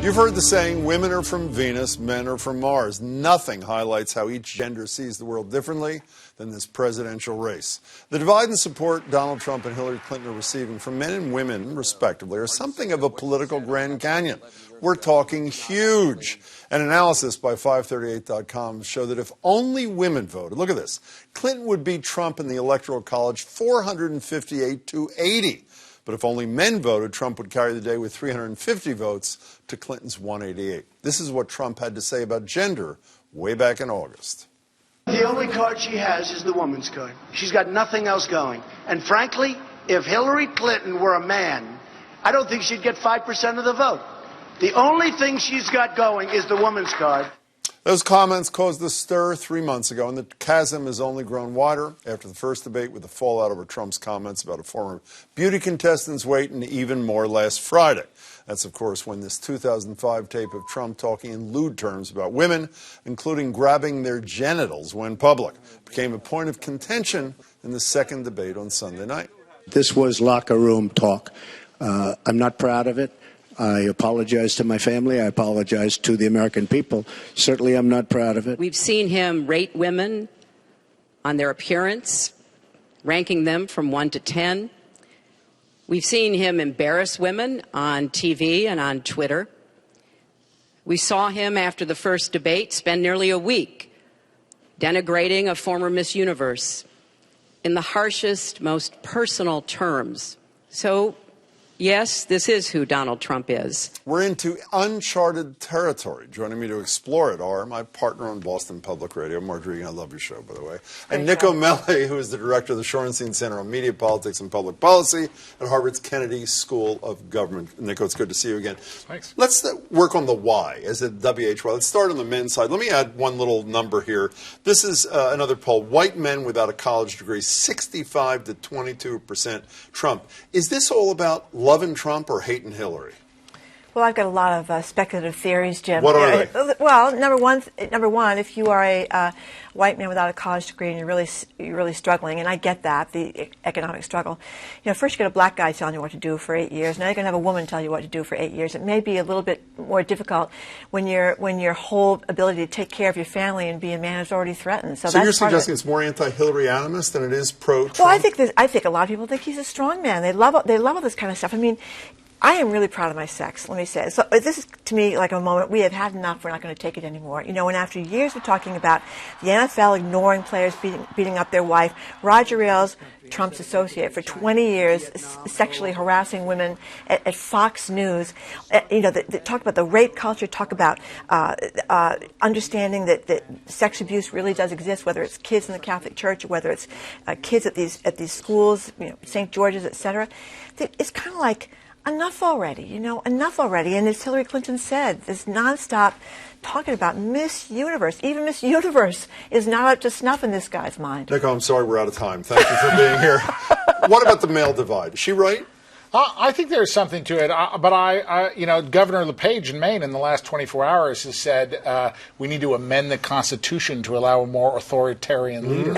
You've heard the saying, women are from Venus, men are from Mars. Nothing highlights how each gender sees the world differently than this presidential race. The divide in support Donald Trump and Hillary Clinton are receiving from men and women, respectively, are something of a political Grand Canyon. We're talking huge. An analysis by 538.com showed that if only women voted, look at this, Clinton would beat Trump in the Electoral College 458 to 80. But if only men voted, Trump would carry the day with 350 votes to Clinton's 188. This is what Trump had to say about gender way back in August. The only card she has is the woman's card. She's got nothing else going. And frankly, if Hillary Clinton were a man, I don't think she'd get 5% of the vote. The only thing she's got going is the woman's card. Those comments caused a stir 3 months ago, and the chasm has only grown wider after the first debate with the fallout over Trump's comments about a former beauty contestant's weight, and even more last Friday. That's, of course, when this 2005 tape of Trump talking in lewd terms about women, including grabbing their genitals when public, became a point of contention in the second debate on Sunday night. This was locker room talk. I'm not proud of it. I apologize to my family. I apologize to the American people. Certainly, I'm not proud of it. We've seen him rate women on their appearance, ranking them from 1 to 10. We've seen him embarrass women on TV and on Twitter. We saw him after the first debate spend nearly a week denigrating a former Miss Universe in the harshest, most personal terms. So, yes, this is who Donald Trump is. We're into uncharted territory. Joining me to explore it are my partner on Boston Public Radio, Marjorie, I love your show, by the way, and Nick O'Malley, who is the director of the Shorenstein Center on Media, Politics, and Public Policy at Harvard's Kennedy School of Government. Nico, it's good to see you again. Thanks. Let's work on the why, as a WHY. Let's start on the men's side. Let me add one little number here. This is another poll. White men without a college degree, 65 to 22% Trump. Is this all about loving Trump or hating Hillary? Well, I've got a lot of speculative theories, Jim. What are they? Well, number one, if you are a white man without a college degree and you're really struggling, and I get that, the economic struggle. First you get a black guy telling you what to do for 8 years. Now you're going to have a woman tell you what to do for 8 years. It may be a little bit more difficult when your whole ability to take care of your family and be a man is already threatened. So that's you're suggesting it's more anti-Hillary animist than it is pro-Trump? Well, I think a lot of people think he's a strong man. They love all this kind of stuff. I mean, I am really proud of my sex, let me say. So this is, to me, like a moment, we have had enough, we're not going to take it anymore. And after years of talking about the NFL ignoring players beating up their wife, Roger Ailes, Trump's associate, for 20 years, sexually harassing women at Fox News, they talk about the rape culture, talk about understanding that sex abuse really does exist, whether it's kids in the Catholic Church or whether it's kids at these schools, St. George's, etc. It's kind of like, enough already, enough already. And as Hillary Clinton said, this nonstop talking about Miss Universe. Even Miss Universe is not up to snuff in this guy's mind. Nico, I'm sorry we're out of time. Thank you for being here. What about the male divide? Is she right? I think there's something to it, but Governor LePage in Maine in the last 24 hours has said we need to amend the Constitution to allow a more authoritarian leader.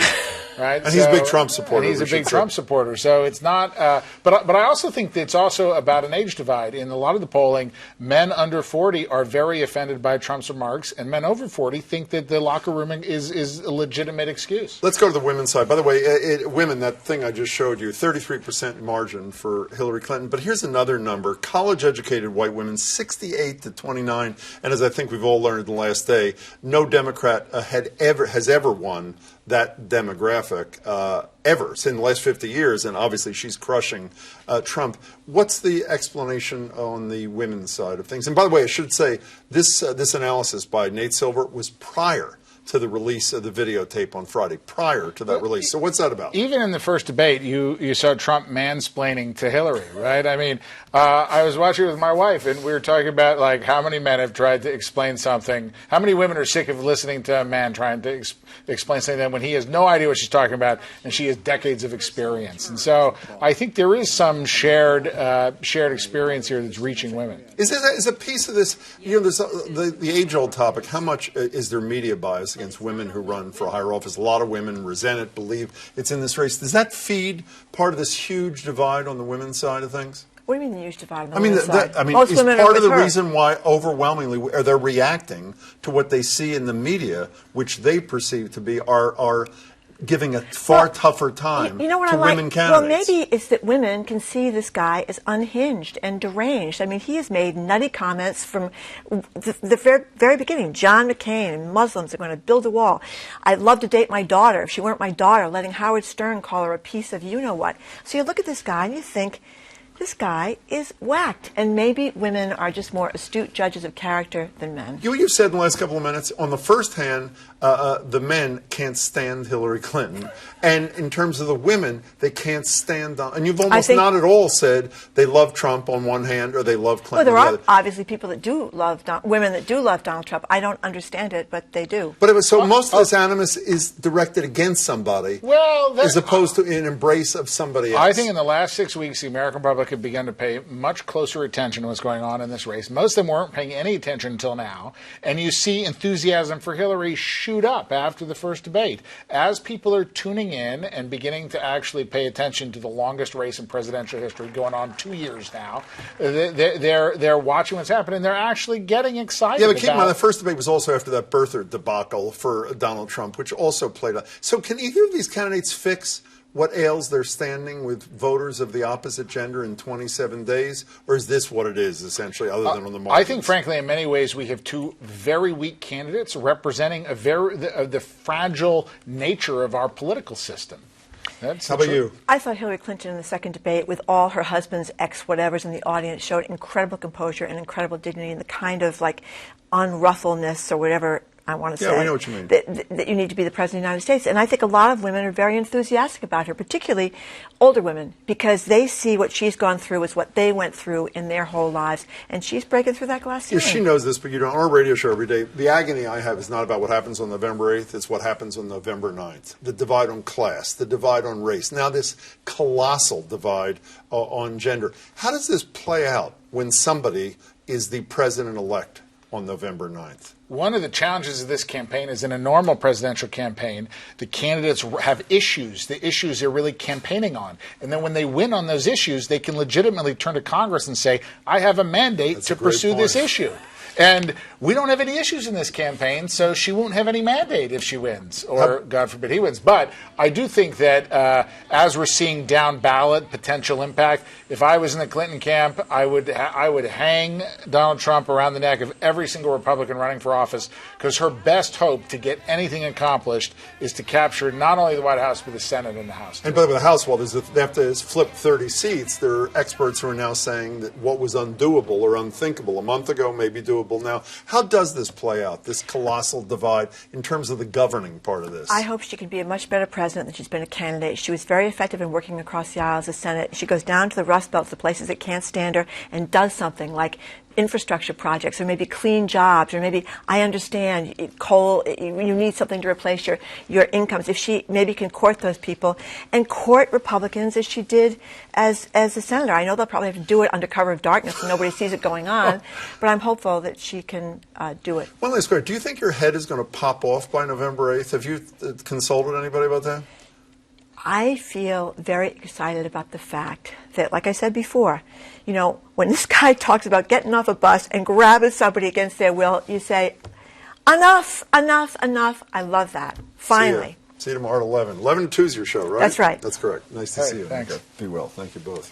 Right? And he's a big Trump supporter. And he's a big Trump supporter. So it's not, but I also think that it's also about an age divide. In a lot of the polling, men under 40 are very offended by Trump's remarks, and men over 40 think that the locker rooming is a legitimate excuse. Let's go to the women's side. By the way, women, that thing I just showed you, 33% margin for Hillary Clinton. But here's another number. College-educated white women, 68 to 29. And as I think we've all learned the last day, no Democrat has ever won that demographic ever in the last 50 years, and obviously she's crushing Trump. What's the explanation on the women's side of things? And by the way, I should say this analysis by Nate Silver was prior to the release of the videotape on Friday, prior to that release. So what's that about? Even in the first debate, you saw Trump mansplaining to Hillary, right? I mean, I was watching with my wife, and we were talking about, like, how many men have tried to explain something. How many women are sick of listening to a man trying to explain something to them when he has no idea what she's talking about, and she has decades of experience. And so I think there is some shared experience here that's reaching women. Is a piece of this, there's the age-old topic, how much is there media bias against women who run for higher office? A lot of women resent it, believe it's in this race. Does that feed part of this huge divide on the women's side of things? What do you mean the huge divide on the I mean, women's side? Most is women are part of with the her. reason why overwhelmingly they're reacting to what they see in the media, which they perceive to be are giving a far tougher time You know what to I like? women candidates. Well, maybe it's that women can see this guy as unhinged and deranged. I mean, he has made nutty comments from the very beginning. John McCain and Muslims are going to build a wall. I'd love to date my daughter if she weren't my daughter, letting Howard Stern call her a piece of you-know-what. So you look at this guy and you think, this guy is whacked. And maybe women are just more astute judges of character than men. You said in the last couple of minutes, on the first hand, the men can't stand Hillary Clinton. And in terms of the women, they can't stand Donald. And you've almost not at all said they love Trump on one hand or they love Clinton Well, on there the are other. obviously people that do love, women that do love Donald Trump. I don't understand it, but they do. But so most of this animus is directed against somebody, as opposed to an embrace of somebody else. I think in the last 6 weeks, the American public have begun to pay much closer attention to what's going on in this race. Most of them weren't paying any attention until now. And you see enthusiasm for Hillary shoot up after the first debate. As people are tuning in and beginning to actually pay attention to the longest race in presidential history, going on 2 years now, they're watching what's happening. They're actually getting excited. Yeah, but keep in mind, the first debate was also after that birther debacle for Donald Trump, which also played out. So can either of these candidates fix what ails their standing with voters of the opposite gender in 27 days? Or is this what it is, essentially, other than on the margins? I think, frankly, in many ways, we have two very weak candidates representing the fragile nature of our political system. How about you? I thought Hillary Clinton in the second debate, with all her husband's ex-whatevers in the audience, showed incredible composure and incredible dignity and the kind of, like, unruffledness or whatever I want to say. Yeah, we know what you mean. That you need to be the President of the United States. And I think a lot of women are very enthusiastic about her, particularly older women, because they see what she's gone through as what they went through in their whole lives. And she's breaking through that glass ceiling. Yeah, she knows this, but you know, on our radio show every day, the agony I have is not about what happens on November 8th, it's what happens on November 9th. The divide on class, the divide on race, now this colossal divide on gender. How does this play out when somebody is the president-elect on November 9th? One of the challenges of this campaign is in a normal presidential campaign, the candidates have issues, the issues they're really campaigning on. And then when they win on those issues, they can legitimately turn to Congress and say, I have a mandate to pursue this issue. And we don't have any issues in this campaign, so she won't have any mandate if she wins, or God forbid he wins. But I do think that as we're seeing down ballot potential impact, if I was in the Clinton camp, I would hang Donald Trump around the neck of every single Republican running for office, because her best hope to get anything accomplished is to capture not only the White House, but the Senate and the House. And by the way, the House, while they have to flip 30 seats, there are experts who are now saying that what was undoable or unthinkable a month ago may be doable now. How does this play out, this colossal divide, in terms of the governing part of this? I hope she can be a much better president than she's been a candidate. She was very effective in working across the aisle as a Senate. She goes down to the Rust Belt, the places that can't stand her, and does something like infrastructure projects, or maybe clean jobs, or maybe, I understand, coal, you need something to replace your incomes. If she maybe can court those people and court Republicans as she did as a senator. I know they'll probably have to do it under cover of darkness and nobody sees it going on, but I'm hopeful that she can do it. One last question. Do you think your head is going to pop off by November 8th? Have you consulted anybody about that? I feel very excited about the fact that, like I said before, you know, when this guy talks about getting off a bus and grabbing somebody against their will, you say, enough, enough, enough. I love that. Finally. See you tomorrow at 11. 11 to 2 is your show, right? That's right. That's correct. Nice to see you. Thanks. Okay. Be well. Thank you both.